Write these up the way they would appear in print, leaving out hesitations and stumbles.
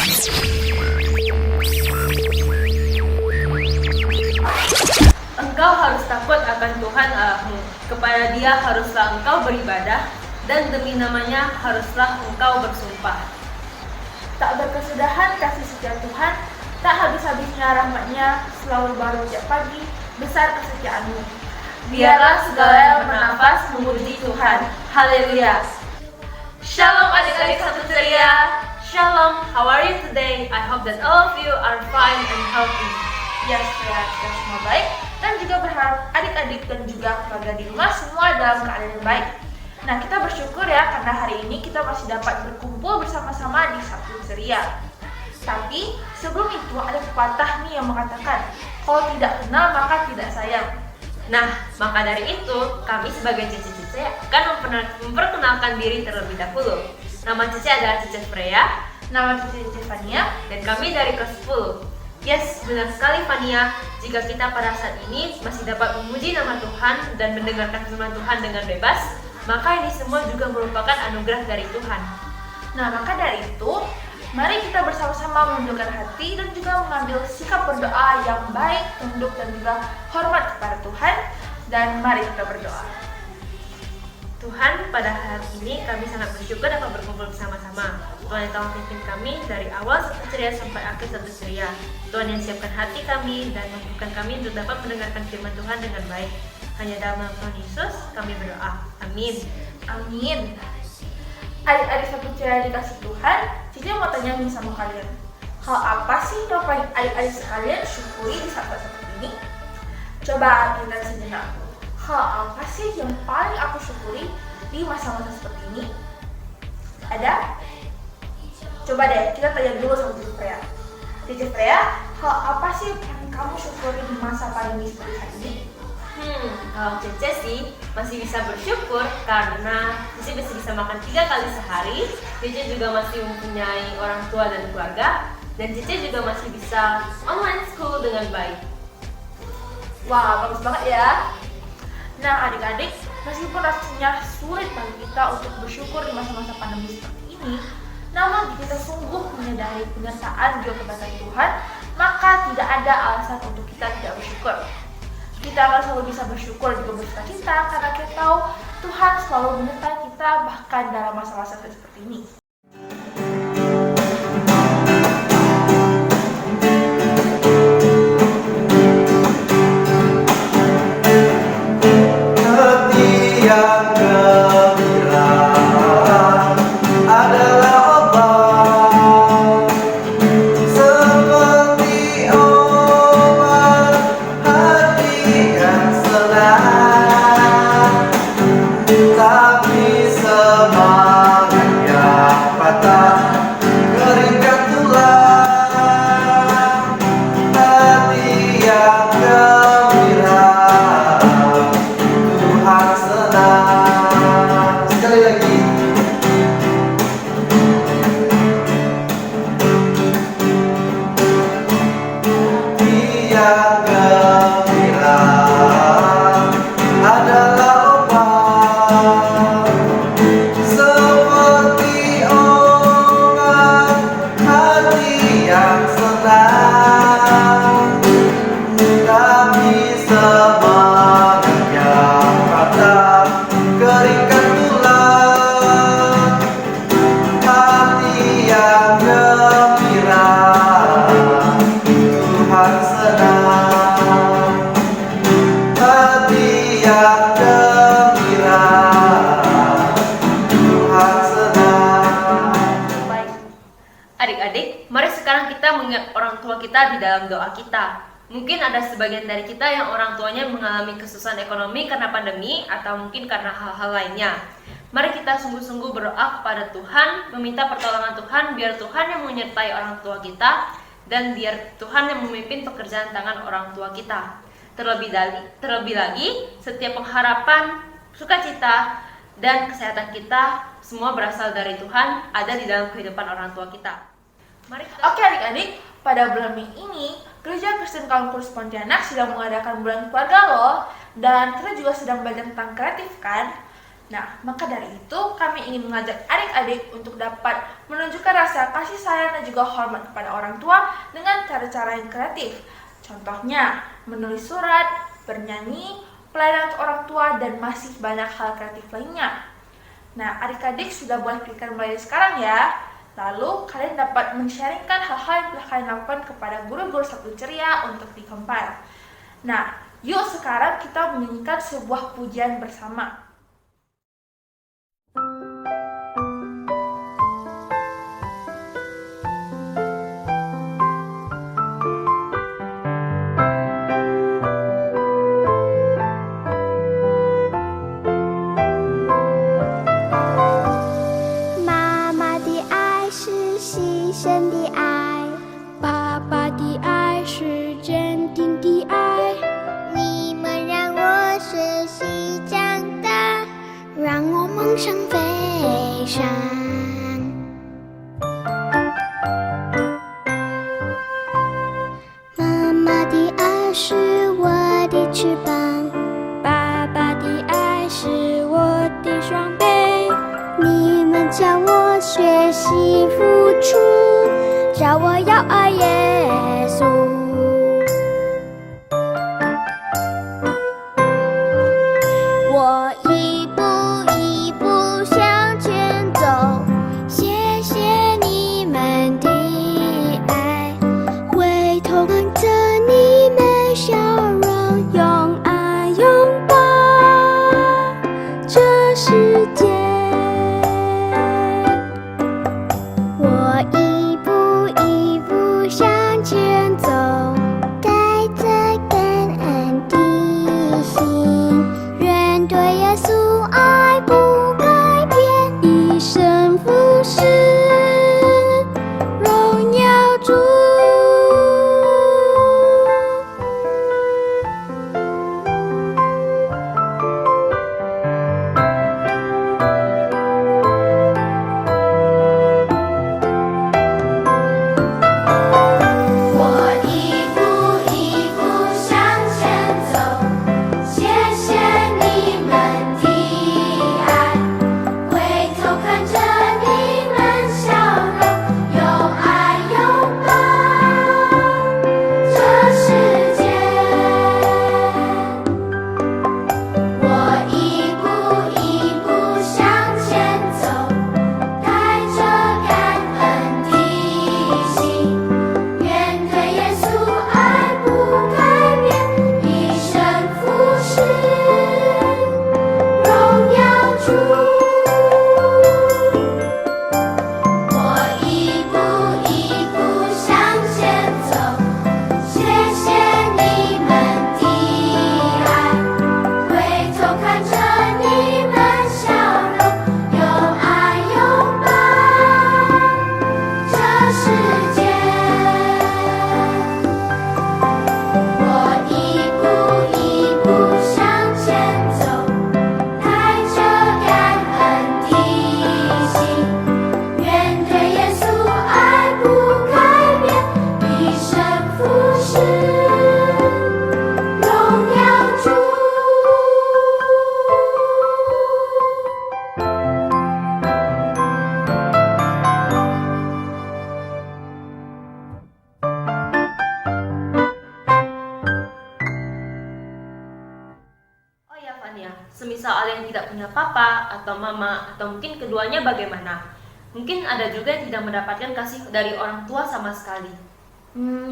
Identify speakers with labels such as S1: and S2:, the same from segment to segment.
S1: Engkau harus takut akan Tuhan Allahmu. Kepada Dia haruslah engkau beribadah, dan demi namanya haruslah engkau bersumpah.
S2: Tak berkesudahan kasih setia Tuhan, tak habis-habisnya rahmat-Nya, selalu baru tiap pagi, besar kesetiaan-Mu. Biarlah segala yang bernafas memuji Tuhan. Haleluya.
S1: Shalom adik-adik satu ceria. Shalom, how are you today? I hope that all of you are fine and healthy.
S2: Ya, saya kita semua baik, dan juga berharap adik-adik dan juga keluarga di rumah semua dalam keadaan yang baik. Nah, kita bersyukur ya karena hari ini kita masih dapat berkumpul bersama-sama di Sabtu Ceria. Tapi sebelum itu ada pepatah nih yang mengatakan, kalau tidak kenal maka tidak sayang.
S1: Nah, maka dari itu kami sebagai Cici-Cici akan memperkenalkan diri terlebih dahulu. Nama Cici adalah Cici Freya,
S2: Nama Cici Fania,
S1: dan kami dari kelas 10. Yes, benar sekali Fania. Jika kita pada saat ini masih dapat memuji nama Tuhan dan mendengarkan firman Tuhan dengan bebas, maka ini semua juga merupakan anugerah dari Tuhan.
S2: Nah, maka dari itu, mari kita bersama-sama menundukkan hati dan juga mengambil sikap berdoa yang baik, tunduk dan juga hormat kepada Tuhan. Dan mari kita berdoa.
S1: Tuhan, pada hari ini kami sangat bersyukur dapat berkumpul bersama-sama. Tuhan yang telah memimpin kami dari awal Sabtu Ceria sampai akhir Sabtu Ceria. Tuhan yang siapkan hati kami dan mampukan kami untuk dapat mendengarkan firman Tuhan dengan baik. Hanya dalam nama Tuhan Yesus kami berdoa. Amin.
S2: Amin. Adik-adik Sabtu Ceria dikasih Tuhan, Cici mau tanya nih sama kalian. Hal apa sih yang paling adik-adik sekalian syukuri di saat seperti ini? Coba kita sejenak. Hal apa sih yang paling aku syukuri di masa-masa seperti ini? Ada? Coba deh, kita tanya dulu sama Cici Freya. Cici Freya, hal apa sih yang kamu syukuri di masa pandemi seperti saat ini?
S1: Kalau Cece sih masih bisa bersyukur karena Cece masih bisa makan 3 kali sehari. Cece juga masih mempunyai orang tua dan keluarga, dan Cece juga masih bisa online school dengan baik.
S2: Wah, bagus banget ya. Nah, adik-adik, meskipun rasanya sulit bagi kita untuk bersyukur di masa-masa pandemi seperti ini, namun jika kita sungguh menyadari penyertaan juga kebesaran Tuhan, maka tidak ada alasan untuk kita tidak bersyukur. Kita akan selalu bisa bersyukur juga bersukacita karena kita tahu Tuhan selalu menyertai kita bahkan dalam masa-masa seperti ini.
S1: Adik-adik, mari sekarang kita mengingat orang tua kita di dalam doa kita. Mungkin ada sebagian dari kita yang orang tuanya mengalami kesusahan ekonomi karena pandemi atau mungkin karena hal-hal lainnya. Mari kita sungguh-sungguh berdoa kepada Tuhan, meminta pertolongan Tuhan biar Tuhan yang menyertai orang tua kita dan biar Tuhan yang memimpin pekerjaan tangan orang tua kita. Terlebih lagi, setiap pengharapan, sukacita, dan kesehatan kita semua berasal dari Tuhan, ada di dalam kehidupan orang tua kita.
S2: Oke adik-adik, pada bulan Mei ini, Gereja Kristen Kampus Pontianak sedang mengadakan bulan keluarga loh. Dan kita juga sedang belajar tentang kreatif kan? Nah, maka dari itu kami ingin mengajak adik-adik untuk dapat menunjukkan rasa kasih sayang dan juga hormat kepada orang tua dengan cara-cara yang kreatif. Contohnya, menulis surat, bernyanyi, pelayanan untuk orang tua, dan masih banyak hal kreatif lainnya. Nah, adik-adik sudah boleh pilihkan mulai dari sekarang ya. Lalu, kalian dapat men-sharingkan hal-hal yang telah kalian lakukan kepada guru-guru Sabtu Ceria untuk di-compile. Nah, yuk sekarang kita menyanyikan sebuah pujian bersama.
S1: Semisal kalian tidak punya papa atau mama atau mungkin keduanya, bagaimana? Mungkin ada juga yang tidak mendapatkan kasih dari orang tua sama sekali.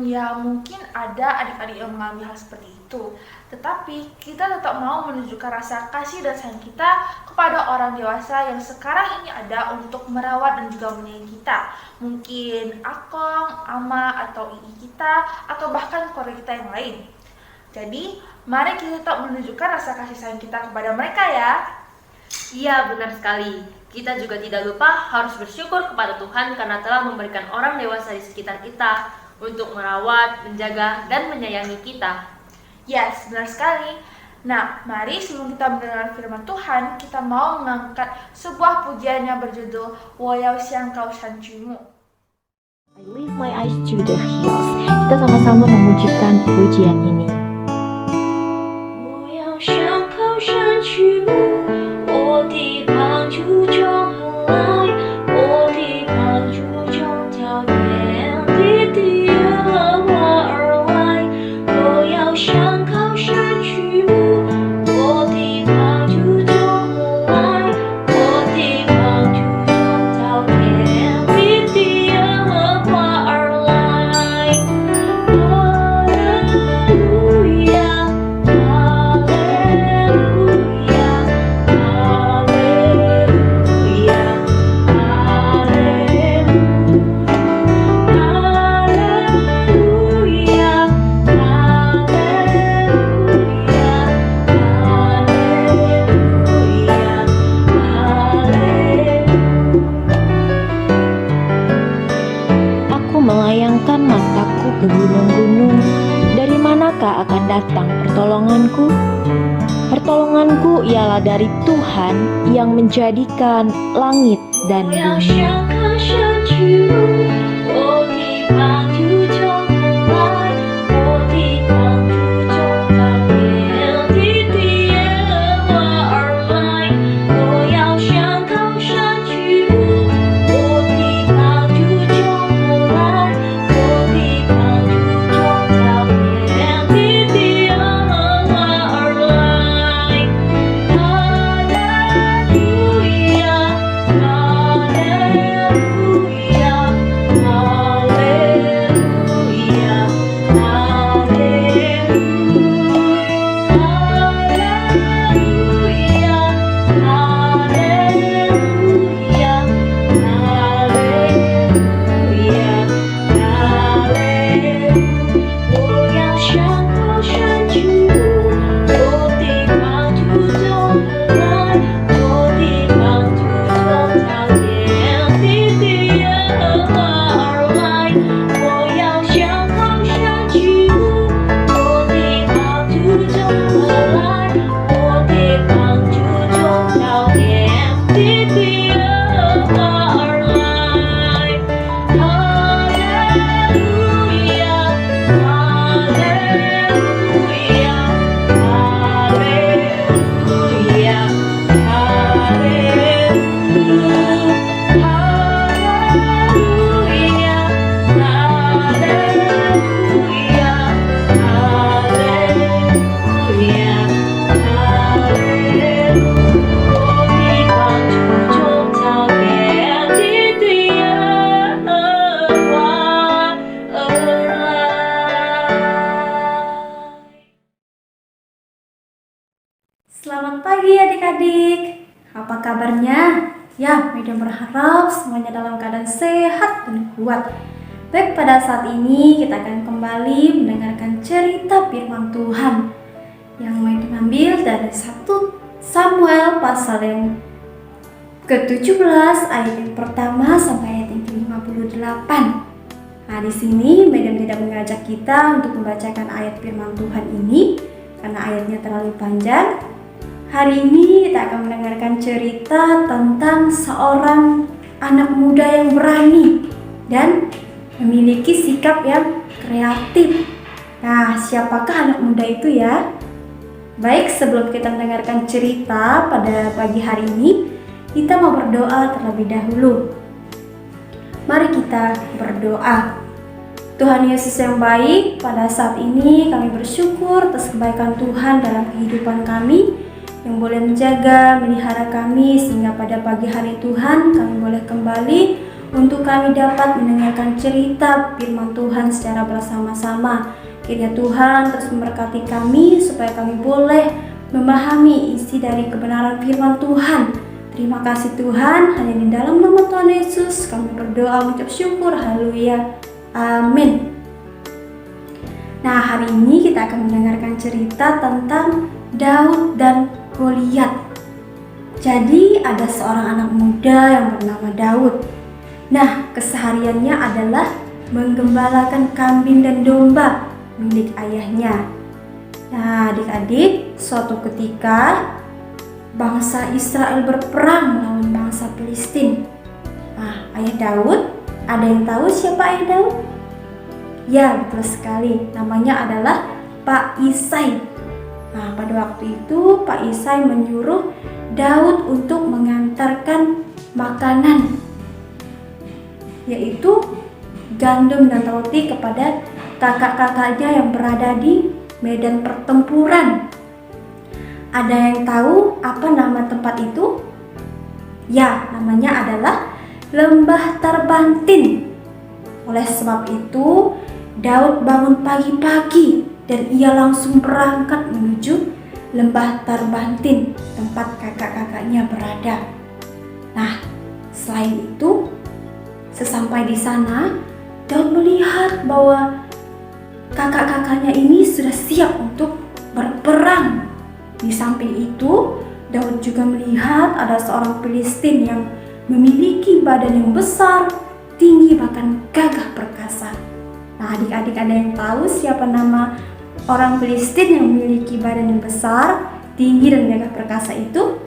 S2: Ya mungkin ada adik-adik yang mengalami hal seperti itu. Tetapi kita tetap mau menunjukkan rasa kasih dan sayang kita kepada orang dewasa yang sekarang ini ada untuk merawat dan juga menyayangi kita. Mungkin akong, ama, atau ii kita, atau bahkan keluarga kita yang lain. Jadi, mari kita tetap menunjukkan rasa kasih sayang kita kepada mereka ya.
S1: Iya, benar sekali. Kita juga tidak lupa harus bersyukur kepada Tuhan karena telah memberikan orang dewasa di sekitar kita untuk merawat, menjaga, dan menyayangi kita.
S2: Yes, benar sekali. Nah, mari sebelum kita mendengar firman Tuhan, kita mau mengangkat sebuah pujian yang berjudul "我要向高山举目."
S3: I lift my eyes to the hills. Kita sama-sama memujikan pujian ini.
S4: 我要向高山举目，我的
S3: melayangkan mataku ke gunung-gunung, dari manakah akan datang pertolonganku? Pertolonganku ialah dari Tuhan yang menjadikan langit dan bumi.
S4: 'Selamat pagi adik-adik, apa kabarnya? Ya, Medan berharap semuanya dalam keadaan sehat dan kuat. Baik, pada saat ini kita akan kembali mendengarkan cerita firman Tuhan yang diambil dari 1 Samuel pasal yang ke-17 ayat yang pertama sampai ayat yang ke-58. Nah, di sini Medan tidak mengajak kita untuk membacakan ayat firman Tuhan ini karena ayatnya terlalu panjang. Hari ini kita akan mendengarkan cerita tentang seorang anak muda yang berani dan memiliki sikap yang kreatif. Nah, siapakah anak muda itu ya? Baik, sebelum kita mendengarkan cerita pada pagi hari ini, kita mau berdoa terlebih dahulu. Mari kita berdoa. Tuhan Yesus yang baik, pada saat ini kami bersyukur atas kebaikan Tuhan dalam kehidupan kami, yang boleh menjaga, melihara kami sehingga pada pagi hari Tuhan kami boleh kembali untuk kami dapat mendengarkan cerita firman Tuhan secara bersama-sama. Kiranya Tuhan terus memberkati kami supaya kami boleh memahami isi dari kebenaran firman Tuhan. Terima kasih Tuhan, hanya di dalam nama Tuhan Yesus kami berdoa mengucap syukur, haleluya, amin. Nah, hari ini kita akan mendengarkan cerita tentang Daud dan Goliat. Jadi ada seorang anak muda yang bernama Daud. Nah, kesehariannya adalah menggembalakan kambing dan domba milik ayahnya. Nah, adik-adik, suatu ketika bangsa Israel berperang melawan bangsa Filistin. Nah, ayah Daud, ada yang tahu siapa ayah Daud? Ya, betul sekali. Namanya adalah Pak Isai. Nah, pada waktu itu Pak Isai menyuruh Daud untuk mengantarkan makanan, yaitu gandum dan roti kepada kakak-kakaknya yang berada di medan pertempuran. Ada yang tahu apa nama tempat itu? Ya, namanya adalah Lembah Tarbantin. Oleh sebab itu, Daud bangun pagi-pagi dan ia langsung berangkat menuju Lembah Tarbantin, tempat kakak-kakaknya berada. Nah, selain itu, sesampai di sana, Daud melihat bahwa kakak-kakaknya ini sudah siap untuk berperang. Di samping itu, Daud juga melihat ada seorang Filistin yang memiliki badan yang besar, tinggi, bahkan gagah perkasa. Adik-adik ada yang tahu siapa nama orang Filistin yang memiliki badan yang besar, tinggi dan megah perkasa itu?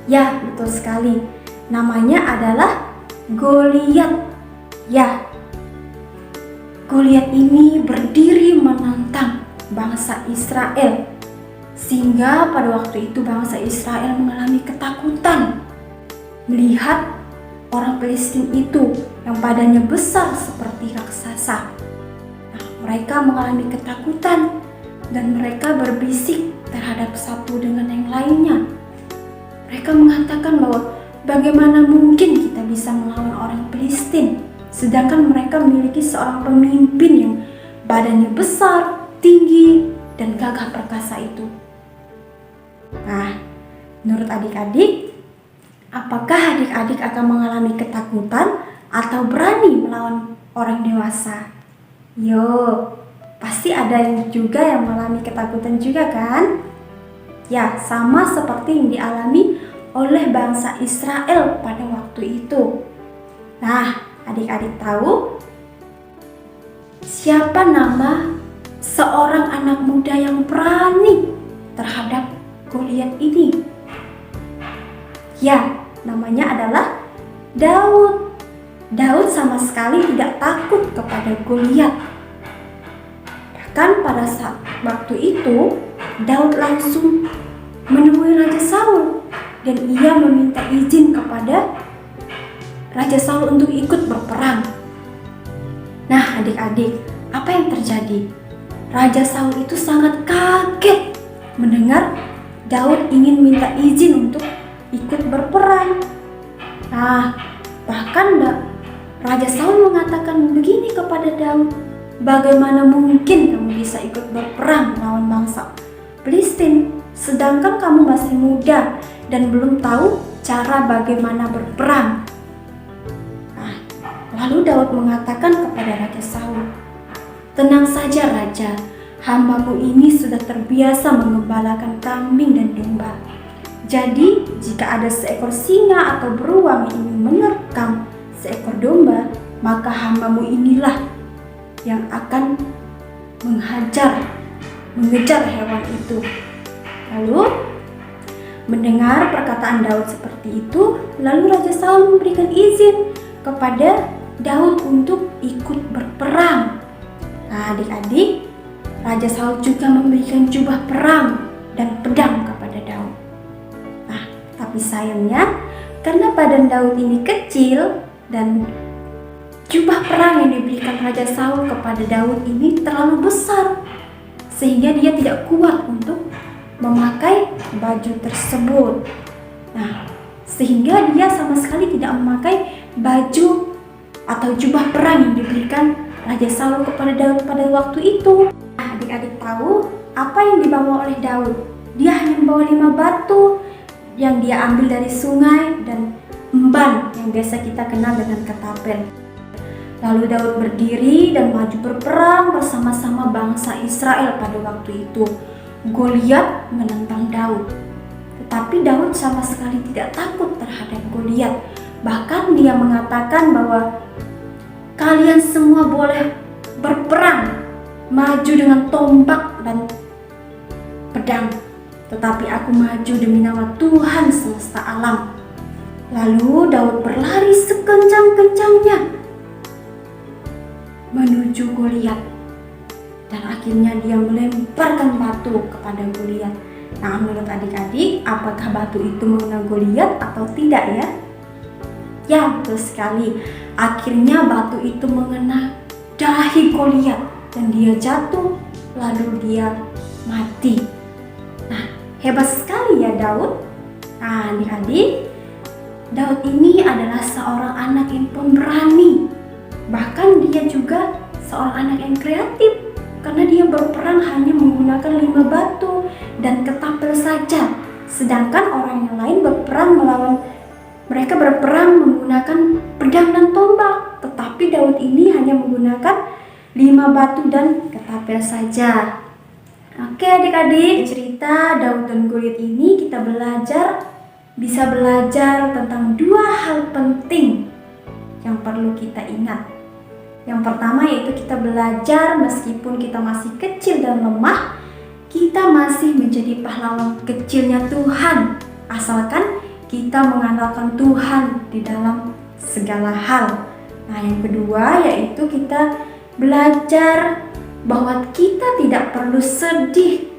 S4: Ya, betul sekali. Namanya adalah Goliat. Ya, Goliat ini berdiri menantang bangsa Israel. Sehingga pada waktu itu bangsa Israel mengalami ketakutan melihat orang Filistin itu yang badannya besar seperti raksasa. Nah, mereka mengalami ketakutan dan mereka berbisik terhadap satu dengan yang lainnya. Mereka mengatakan bahwa bagaimana mungkin kita bisa melawan orang Filistin, sedangkan mereka memiliki seorang pemimpin yang badannya besar, tinggi, dan gagah perkasa itu. Nah, menurut adik-adik, apakah adik-adik akan mengalami ketakutan atau berani melawan orang dewasa? Yo, pasti ada yang mengalami ketakutan juga kan? Ya, sama seperti yang dialami oleh bangsa Israel pada waktu itu. Nah, adik-adik tahu siapa nama seorang anak muda yang berani terhadap Goliat ini? Ya, namanya adalah Daud. Daud sama sekali tidak takut kepada Goliat. Bahkan pada saat waktu itu, Daud langsung menemui Raja Saul dan ia meminta izin kepada Raja Saul untuk ikut berperang. Nah, adik-adik, apa yang terjadi? Raja Saul itu sangat kaget mendengar Daud ingin minta izin untuk ikut berperang. Nah, bahkan Raja Saul mengatakan begini kepada Daud, bagaimana mungkin kamu bisa ikut berperang melawan bangsa Filistin, sedangkan kamu masih muda dan belum tahu cara bagaimana berperang. Nah, lalu Daud mengatakan kepada Raja Saul, tenang saja Raja, hambamu ini sudah terbiasa mengembalakan kambing dan domba. Jadi, jika ada seekor singa atau beruang yang ingin menerkam seekor domba, maka hambamu inilah yang akan mengejar hewan itu. Lalu, mendengar perkataan Daud seperti itu, lalu Raja Saul memberikan izin kepada Daud untuk ikut berperang. Nah, adik-adik, Raja Saul juga memberikan jubah perang dan pedang kepada Daud. Nah, tapi sayangnya karena badan Daud ini kecil dan jubah perang yang diberikan Raja Saul kepada Daud ini terlalu besar, sehingga dia tidak kuat untuk memakai baju tersebut. Nah, sehingga dia sama sekali tidak memakai baju atau jubah perang yang diberikan Raja Saul kepada Daud pada waktu itu. Nah, adik-adik tahu apa yang dibawa oleh Daud? Dia hanya membawa 5 batu yang dia ambil dari sungai dan emban yang biasa kita kenal dengan ketapel. Lalu Daud berdiri dan maju berperang bersama-sama bangsa Israel pada waktu itu. Goliat menentang Daud. Tetapi Daud sama sekali tidak takut terhadap Goliat. Bahkan dia mengatakan bahwa kalian semua boleh berperang, maju dengan tombak dan pedang, tetapi aku maju demi nama Tuhan semesta alam. Lalu Daud berlari sekencang-kencangnya menuju Goliat, dan akhirnya dia melemparkan batu kepada Goliat. Nah, menurut adik-adik, apakah batu itu mengenai Goliat atau tidak ya? Ya, betul sekali. Akhirnya batu itu mengena dahi Goliat dan dia jatuh, lalu dia mati. Nah, hebat sekali ya Daud. Nah, adik-adik, Daud ini adalah seorang anak yang pemberani. Bahkan dia juga seorang anak yang kreatif, karena dia berperang hanya menggunakan 5 batu dan ketapel saja. Sedangkan orang yang lain mereka berperang menggunakan pedang dan tombak. Tetapi Daud ini hanya menggunakan 5 batu dan ketapel saja. Oke adik-adik, cerita Daud dan Goliat ini kita bisa belajar tentang 2 hal penting yang perlu kita ingat. Yang pertama yaitu kita belajar meskipun kita masih kecil dan lemah, kita masih menjadi pahlawan kecilnya Tuhan, asalkan kita mengandalkan Tuhan di dalam segala hal. Nah, yang kedua yaitu kita belajar bahwa kita tidak perlu sedih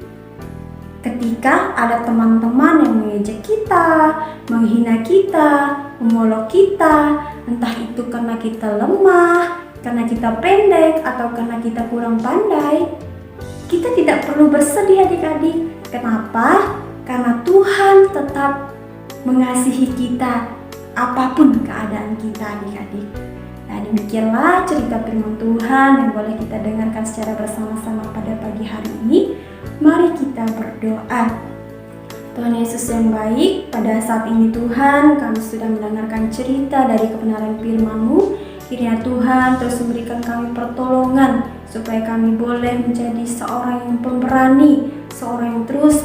S4: ketika ada teman-teman yang mengejek kita, menghina kita, memolok kita, entah itu karena kita lemah, karena kita pendek, atau karena kita kurang pandai. Kita tidak perlu bersedih adik-adik. Kenapa? Karena Tuhan tetap mengasihi kita apapun keadaan kita adik-adik. Nah, demikianlah cerita firman Tuhan yang boleh kita dengarkan secara bersama-sama pada pagi hari ini. Mari kita berdoa. Tuhan Yesus yang baik, pada saat ini Tuhan, kami sudah mendengarkan cerita dari kebenaran firman-Mu. Kiranya Tuhan terus memberikan kami pertolongan supaya kami boleh menjadi seorang yang pemberani, seorang yang terus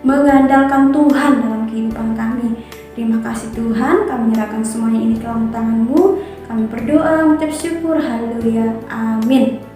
S4: mengandalkan Tuhan dalam kehidupan kami. Terima kasih Tuhan, kami menyerahkan semuanya ini ke dalam tangan-Mu. Kami berdoa, mengucap syukur, haleluya, amin.